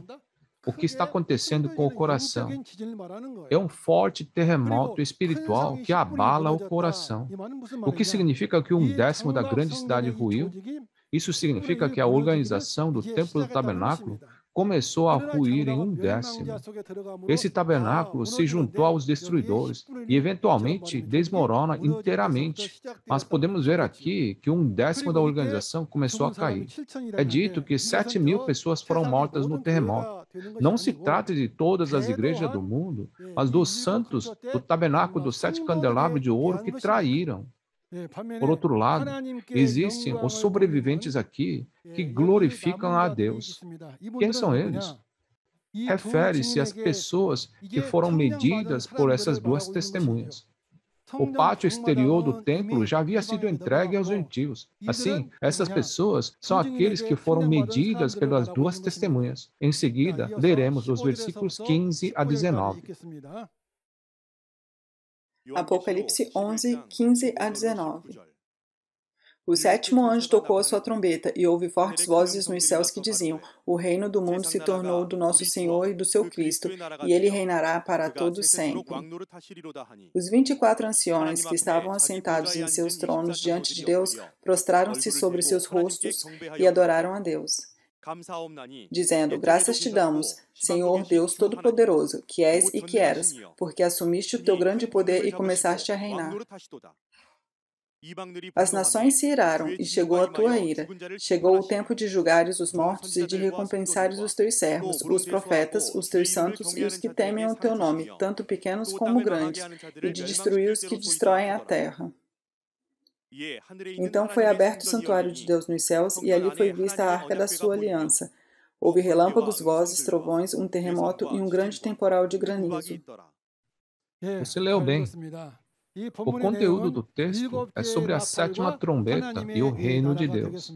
S2: O que está acontecendo com o coração? É um forte terremoto espiritual que abala o coração. O que significa que 1/10 da grande cidade ruiu? Isso significa que a organização do Templo do Tabernáculo começou a ruir em 1/10. Esse tabernáculo se juntou aos destruidores e eventualmente desmorona inteiramente. Mas podemos ver aqui que 1/10 da organização começou a cair. É dito que 7.000 pessoas foram mortas no terremoto. Não se trata de todas as igrejas do mundo, mas dos santos do tabernáculo dos 7 candelabros de ouro que traíram. Por outro lado, existem os sobreviventes aqui que glorificam a Deus. Quem são eles? refere-se às pessoas que foram medidas por essas duas testemunhas. O pátio exterior do templo já havia sido entregue aos gentios. Assim, essas pessoas são aqueles que foram medidas pelas duas testemunhas. Em seguida, leremos os versículos 15 a 19.
S1: Apocalipse 11, 15 a 19. O sétimo anjo tocou a sua trombeta, e houve fortes vozes nos céus que diziam: O reino do mundo se tornou do nosso Senhor e do seu Cristo, e ele reinará para todos sempre. Os 24 anciões que estavam assentados em seus tronos diante de Deus prostraram-se sobre seus rostos e adoraram a Deus, dizendo: Graças te damos, Senhor Deus Todo-Poderoso, que és e que eras, porque assumiste o teu grande poder e começaste a reinar. As nações se iraram, e chegou a tua ira. Chegou o tempo de julgares os mortos e de recompensares os teus servos, os profetas, os teus santos e os que temem o teu nome, tanto pequenos como grandes, e de destruir os que destroem a terra. Então foi aberto o santuário de Deus nos céus, e ali foi vista a arca da sua aliança. Houve relâmpagos, vozes, trovões, um terremoto e um grande temporal de granizo.
S2: Você leu bem. O conteúdo do texto é sobre a sétima trombeta e o reino de Deus.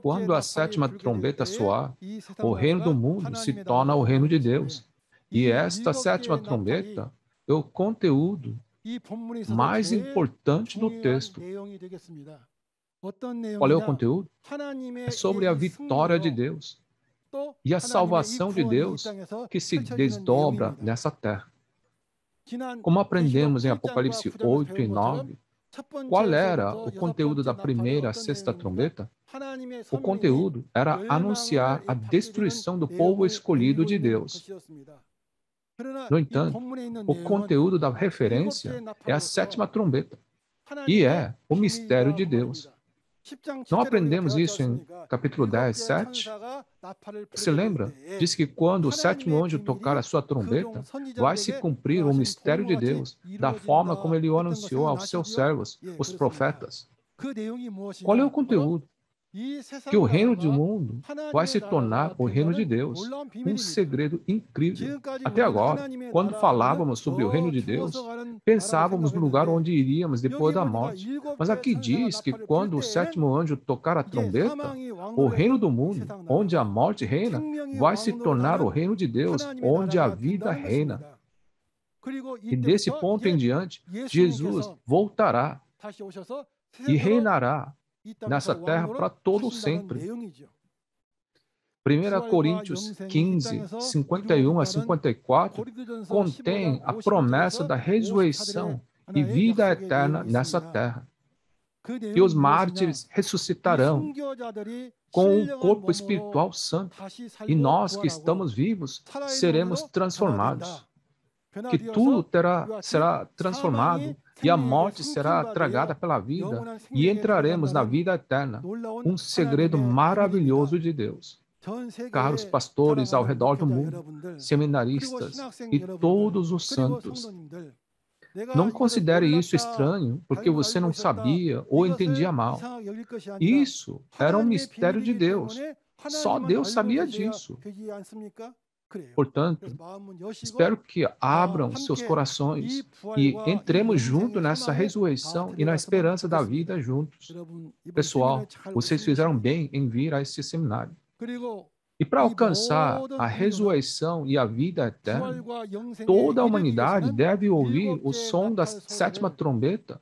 S2: Quando a sétima trombeta soar, o reino do mundo se torna o reino de Deus. E esta sétima trombeta é o conteúdo mais importante do texto. Qual é o conteúdo? É sobre a vitória de Deus e a salvação de Deus que se desdobra nessa terra. Como aprendemos em Apocalipse 8 e 9, qual era o conteúdo da primeira à sexta trombeta? O conteúdo era anunciar a destruição do povo escolhido de Deus. No entanto, o conteúdo da referência é a sétima trombeta, e é o mistério de Deus. Não aprendemos isso em capítulo 10, 7? Você lembra? Diz que quando o sétimo anjo tocar a sua trombeta, vai se cumprir o mistério de Deus, da forma como ele o anunciou aos seus servos, os profetas. Qual é o conteúdo? Que o reino do mundo vai se tornar o reino de Deus. Um segredo incrível. Até agora, quando falávamos sobre o reino de Deus, pensávamos no lugar onde iríamos depois da morte. Mas aqui diz que quando o sétimo anjo tocar a trombeta, o reino do mundo, onde a morte reina, vai se tornar o reino de Deus, onde a vida reina. E desse ponto em diante, Jesus voltará e reinará nessa terra para todo sempre. 1 Coríntios 15, 51 a 54 contém a promessa da ressurreição e vida eterna nessa terra. E os mártires ressuscitarão com um corpo espiritual santo, e nós que estamos vivos seremos transformados. Que tudo será transformado, e a morte será tragada pela vida, e entraremos na vida eterna, um segredo maravilhoso de Deus. Caros pastores ao redor do mundo, seminaristas e todos os santos, não considere isso estranho porque você não sabia ou entendia mal. Isso era um mistério de Deus. Só Deus sabia disso. Portanto, espero que abram seus corações e entremos juntos nessa ressurreição e na esperança da vida juntos. Pessoal, vocês fizeram bem em vir a esse seminário. E para alcançar a ressurreição e a vida eterna, toda a humanidade deve ouvir o som da sétima trombeta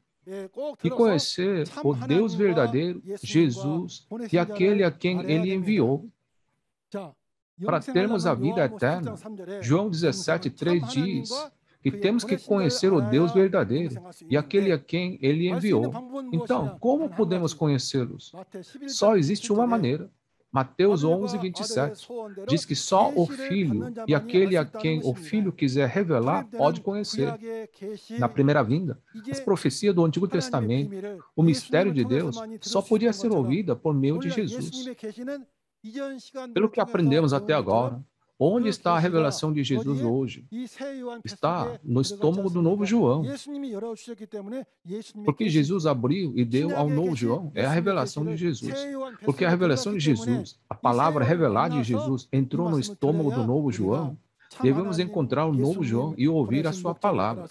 S2: e conhecer o Deus verdadeiro, Jesus, e aquele a quem ele enviou. Para termos a vida eterna, João 17:3 diz que temos que conhecer o Deus verdadeiro e aquele a quem ele enviou. Então, como podemos conhecê-los? Só existe uma maneira. Mateus 11:27 diz que só o Filho e aquele a quem o Filho quiser revelar pode conhecer. Na primeira vinda, as profecias do Antigo Testamento, o mistério de Deus, só podia ser ouvida por meio de Jesus. Pelo que aprendemos até agora, Onde está a revelação de Jesus hoje? Está no estômago do novo João. Porque Jesus abriu e deu ao novo João, é a revelação de Jesus. Porque a revelação de Jesus, a palavra revelada de Jesus, entrou no estômago do novo João. Devemos encontrar o novo João e ouvir a sua palavra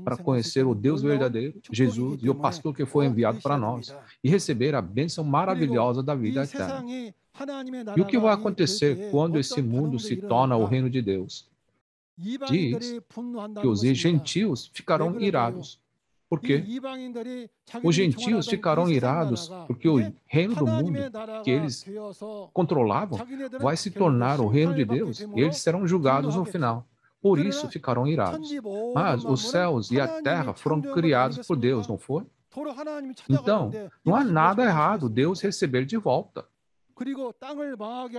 S2: para conhecer o Deus verdadeiro, Jesus e o pastor que foi enviado para nós e receber a bênção maravilhosa da vida eterna. E o que vai acontecer quando esse mundo se torna o reino de Deus? Diz que os gentios ficarão irados. Por quê? Os gentios ficarão irados porque o reino do mundo que eles controlavam vai se tornar o reino de Deus e eles serão julgados no final. Por isso ficarão irados. Mas os céus e a terra foram criados por Deus, não foi? Então, não há nada errado Deus receber de volta.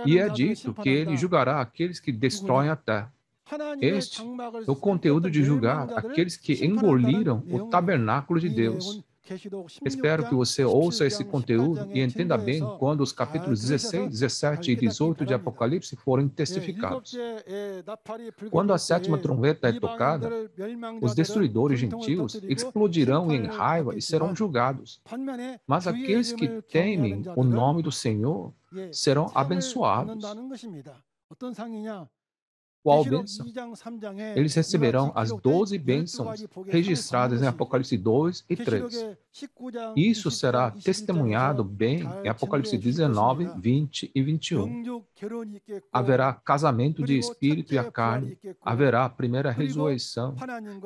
S2: E é dito que ele julgará aqueles que destroem a terra. Este é o conteúdo de julgar aqueles que engoliram o tabernáculo de Deus. Espero que você ouça esse conteúdo e entenda bem quando os capítulos 16, 17 e 18 de Apocalipse forem testificados. Quando a sétima trombeta é tocada, os destruidores gentios explodirão em raiva e serão julgados. Mas aqueles que temem o nome do Senhor serão abençoados. Qual bênção? Eles receberão as 12 bênçãos registradas em Apocalipse 2 e 3. Isso será testemunhado bem em Apocalipse 19, 20 e 21. Haverá casamento de espírito e a carne, haverá a primeira ressurreição,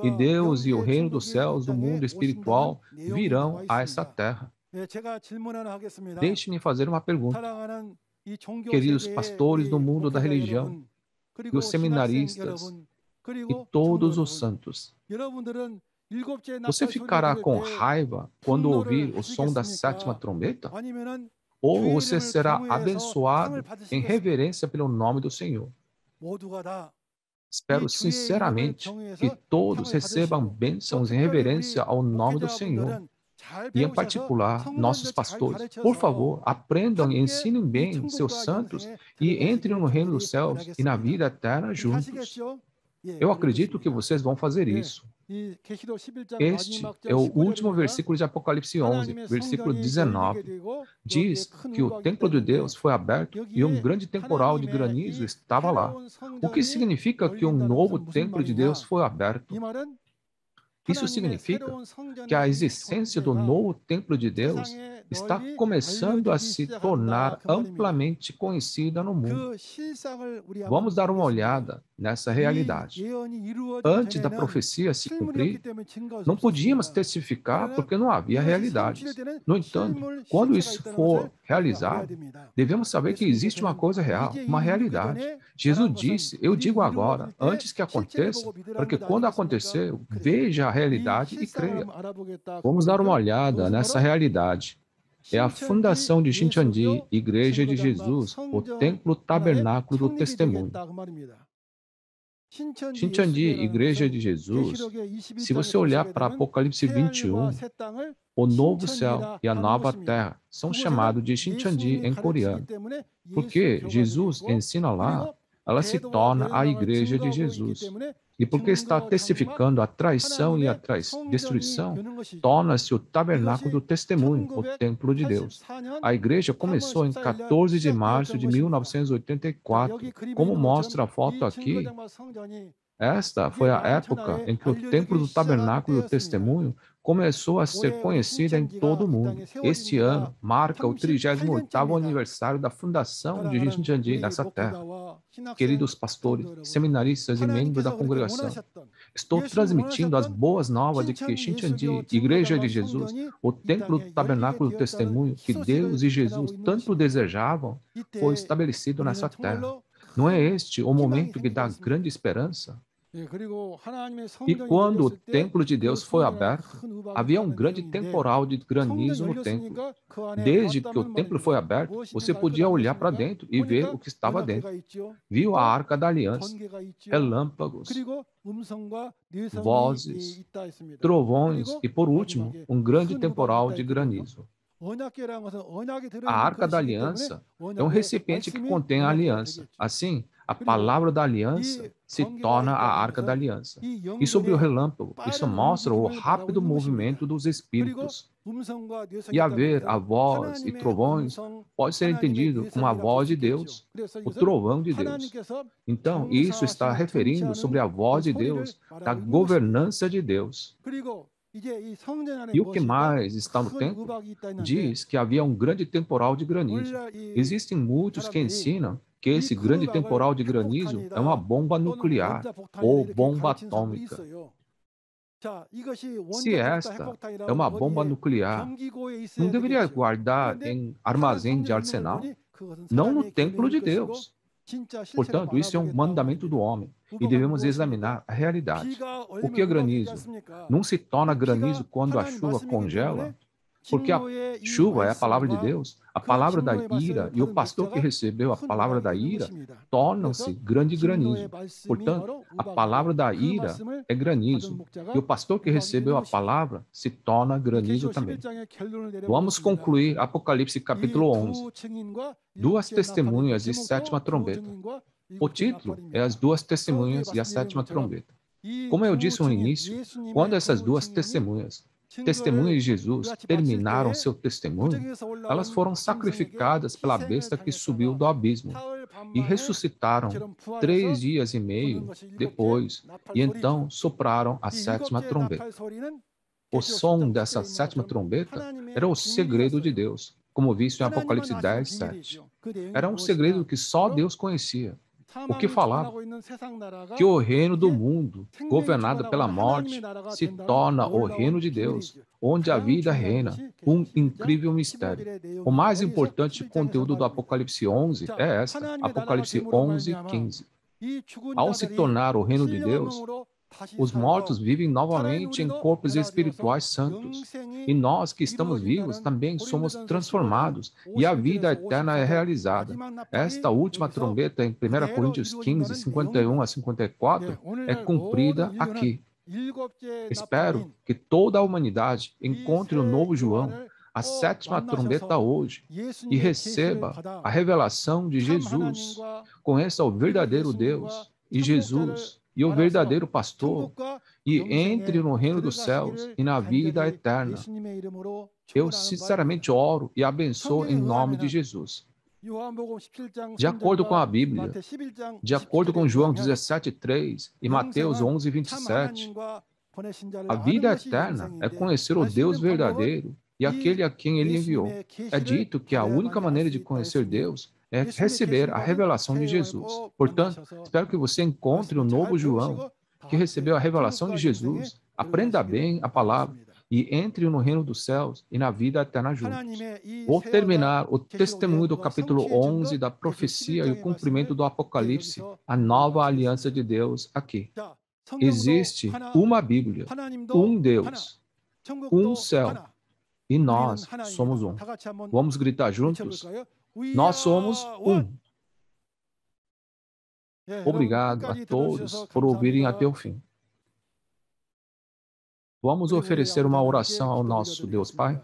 S2: e Deus e o reino dos céus do mundo espiritual virão a essa terra. Deixe-me fazer uma pergunta. Queridos pastores do mundo da religião, e os seminaristas, e todos os santos, você ficará com raiva quando ouvir o som da sétima trombeta? Ou você será abençoado em reverência pelo nome do Senhor? Espero sinceramente que todos recebam bênçãos em reverência ao nome do Senhor. E, em particular, nossos pastores, por favor, aprendam e ensinem bem seus santos e entrem no reino dos céus e na vida eterna juntos. Eu acredito que vocês vão fazer isso. Este é o último versículo de Apocalipse 11, versículo 19. Diz que o templo de Deus foi aberto e um grande temporal de granizo estava lá. O que significa que um novo templo de Deus foi aberto? Isso significa que a existência do novo templo de Deus está começando a se tornar amplamente conhecida no mundo. Vamos dar uma olhada nessa realidade. Antes da profecia se cumprir, não podíamos testificar porque não havia realidades. No entanto, quando isso for realizado, devemos saber que existe uma coisa real, uma realidade. Jesus disse, eu digo agora, antes que aconteça, para que quando acontecer, veja a realidade e creia. Vamos dar uma olhada nessa realidade. É a fundação de Shincheonji, Igreja de Jesus, o Templo Tabernáculo do Testemunho. Shincheonji, Igreja de Jesus, se você olhar para Apocalipse 21, o novo céu e a nova terra são chamados de Shincheonji em coreano, porque Jesus ensina lá, ela se torna a Igreja de Jesus. E porque está testificando a traição e a destruição, torna-se o tabernáculo do testemunho, o templo de Deus. A igreja começou em 14 de março de 1984. Como mostra a foto aqui, esta foi a época em que o templo do tabernáculo do testemunho começou a ser conhecido em todo o mundo. Este ano marca o 38º aniversário da fundação de Shincheonji nessa terra. Queridos pastores, seminaristas e membros da congregação, estou transmitindo as boas novas de que Shincheonji, Igreja de Jesus, o templo do tabernáculo do testemunho que Deus e Jesus tanto desejavam, foi estabelecido nessa terra. Não é este o momento que dá grande esperança? E quando o templo de Deus foi aberto, havia um grande temporal de granizo no templo. Desde que o templo foi aberto, você podia olhar para dentro e ver o que estava dentro. Viu a Arca da Aliança, relâmpagos, vozes, trovões e, por último, um grande temporal de granizo. A Arca da Aliança é um recipiente que contém a aliança. Assim, a palavra da aliança se torna a arca da aliança. E sobre o relâmpago, isso mostra o rápido movimento dos espíritos. E haver a voz e trovões pode ser entendido como a voz de Deus, o trovão de Deus. Então, isso está referindo sobre a voz de Deus, da governança de Deus. E o que mais está no templo? Diz que havia um grande temporal de granizo. Existem muitos que ensinam que esse grande temporal de granizo é uma bomba nuclear ou bomba atômica. Se esta é uma bomba nuclear, não deveria guardar em armazém de arsenal? Não no templo de Deus. Portanto, isso é um mandamento do homem e devemos examinar a realidade. O que é granizo? Não se torna granizo quando a chuva congela? Porque a chuva é a palavra de Deus, a palavra da ira, e o pastor que recebeu a palavra da ira torna-se grande granizo. Portanto, a palavra da ira é granizo, e o pastor que recebeu a palavra se torna granizo também. Vamos concluir Apocalipse capítulo 11. Duas testemunhas e sétima trombeta. O título é As Duas Testemunhas e a Sétima Trombeta. Como eu disse no início, quando essas duas testemunhas de Jesus terminaram seu testemunho, elas foram sacrificadas pela besta que subiu do abismo e ressuscitaram 3 dias e meio depois, e então sopraram a sétima trombeta. O som dessa sétima trombeta era o segredo de Deus, como visto em Apocalipse 10, 7. Era um segredo que só Deus conhecia. O que falava? Que o reino do mundo, governado pela morte, se torna o reino de Deus, onde a vida reina, um incrível mistério. O mais importante conteúdo do Apocalipse 11 é esta, Apocalipse 11, 15. Ao se tornar o reino de Deus, os mortos vivem novamente em corpos espirituais santos. E nós que estamos vivos também somos transformados e a vida eterna é realizada. Esta última trombeta em 1 Coríntios 15, 51 a 54 é cumprida aqui. Espero que toda a humanidade encontre o novo João, a sétima trombeta hoje, e receba a revelação de Jesus. Conheça o verdadeiro Deus e Jesus e o verdadeiro pastor, e entre no reino dos céus e na vida eterna. Eu sinceramente oro e abençoo em nome de Jesus. De acordo com a Bíblia, de acordo com João 17:3 e Mateus 11:27, a vida eterna é conhecer o Deus verdadeiro e aquele a quem ele enviou. É dito que a única maneira de conhecer Deus é receber a revelação de Jesus. Portanto, espero que você encontre o novo João, que recebeu a revelação de Jesus, aprenda bem a palavra e entre no reino dos céus e na vida eterna juntos. Vou terminar o testemunho do capítulo 11 da profecia e o cumprimento do Apocalipse, a nova aliança de Deus aqui. Existe uma Bíblia, um Deus, um céu, e nós somos um. Vamos gritar juntos? Nós somos um. Obrigado a todos por ouvirem até o fim. Vamos oferecer uma oração ao nosso Deus Pai.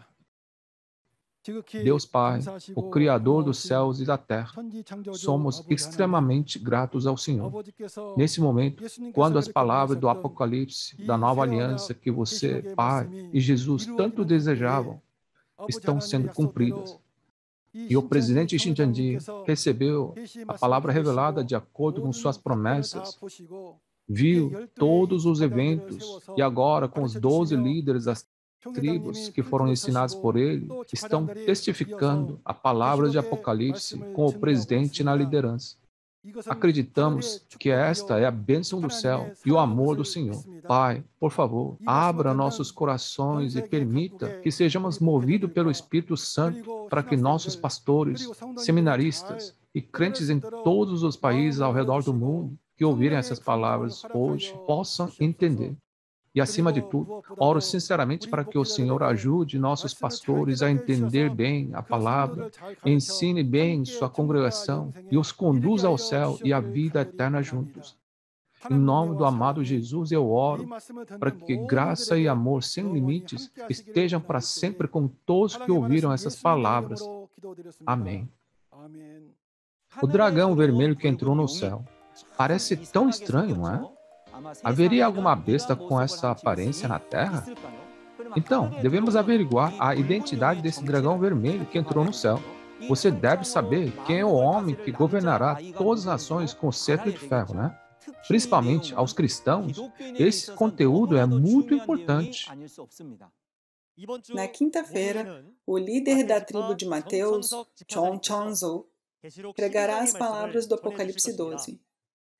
S2: Deus Pai, o Criador dos céus e da terra, somos extremamente gratos ao Senhor. Nesse momento, quando as palavras do Apocalipse, da nova aliança que você, Pai e Jesus tanto desejavam, estão sendo cumpridas. E o presidente Shincheonji recebeu a palavra revelada de acordo com suas promessas, viu todos os eventos e agora com os 12 líderes das tribos que foram ensinados por ele, estão testificando a palavra de Apocalipse com o presidente na liderança. Acreditamos que esta é a bênção do céu e o amor do Senhor. Pai, por favor, abra nossos corações e permita que sejamos movidos pelo Espírito Santo para que nossos pastores, seminaristas e crentes em todos os países ao redor do mundo que ouvirem essas palavras hoje possam entender. E, acima de tudo, oro sinceramente para que o Senhor ajude nossos pastores a entender bem a palavra, ensine bem sua congregação e os conduza ao céu e à vida eterna juntos. Em nome do amado Jesus, eu oro para que graça e amor sem limites estejam para sempre com todos que ouviram essas palavras. Amém. O dragão vermelho que entrou no céu. Parece tão estranho, não é? Haveria alguma besta com essa aparência na Terra? Então, devemos averiguar a identidade desse dragão vermelho que entrou no céu. Você deve saber quem é o homem que governará todas as nações com o cetro de ferro, né? Principalmente aos cristãos, esse conteúdo é muito importante.
S1: Na quinta-feira, o líder da tribo de Mateus, Chon Chonzo, pregará as palavras do Apocalipse 12.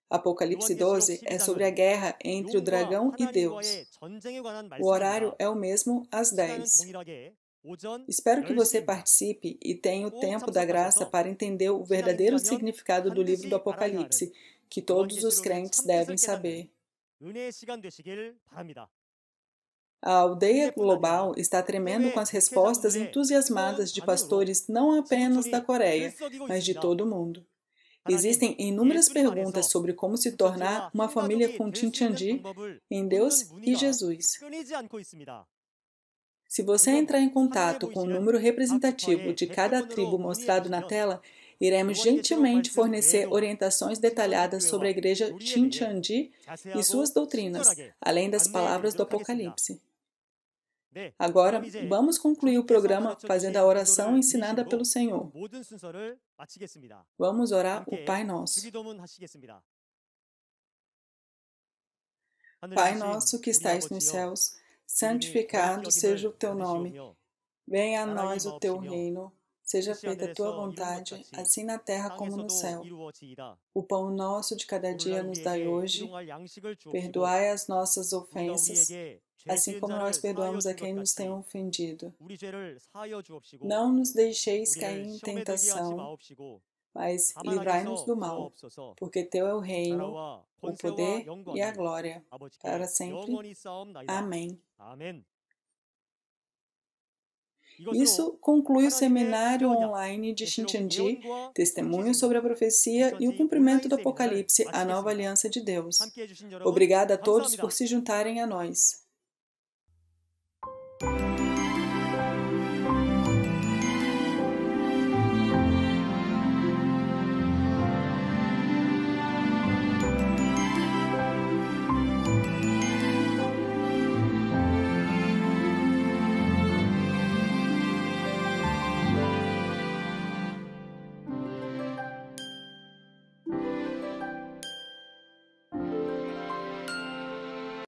S1: Apocalipse 12 é sobre a guerra entre o dragão e Deus. O horário é o mesmo, às 10. Espero que você participe e tenha o tempo da graça para entender o verdadeiro significado do livro do Apocalipse, que todos os crentes devem saber. A aldeia global está tremendo com as respostas entusiasmadas de pastores não apenas da Coreia, mas de todo o mundo. Existem inúmeras perguntas sobre como se tornar uma família com Chincheonji em Deus e Jesus. Se você entrar em contato com o número representativo de cada tribo mostrado na tela, iremos gentilmente fornecer orientações detalhadas sobre a igreja Chincheonji e suas doutrinas, além das palavras do Apocalipse. Agora, vamos concluir o programa fazendo a oração ensinada pelo Senhor. Vamos orar o Pai Nosso. Pai nosso que estais nos céus, santificado seja o teu nome. Venha a nós o teu reino. Seja feita a tua vontade, assim na terra como no céu. O pão nosso de cada dia nos dai hoje. Perdoai as nossas ofensas, assim como nós perdoamos a quem nos tem ofendido. Não nos deixeis cair em tentação, mas livrai-nos do mal, porque teu é o reino, o poder e a glória, para sempre. Amém. Isso conclui o seminário online de Chincheonji, Testemunhos sobre a Profecia e o Cumprimento do Apocalipse, a Nova Aliança de Deus. Obrigada a todos por se juntarem a nós.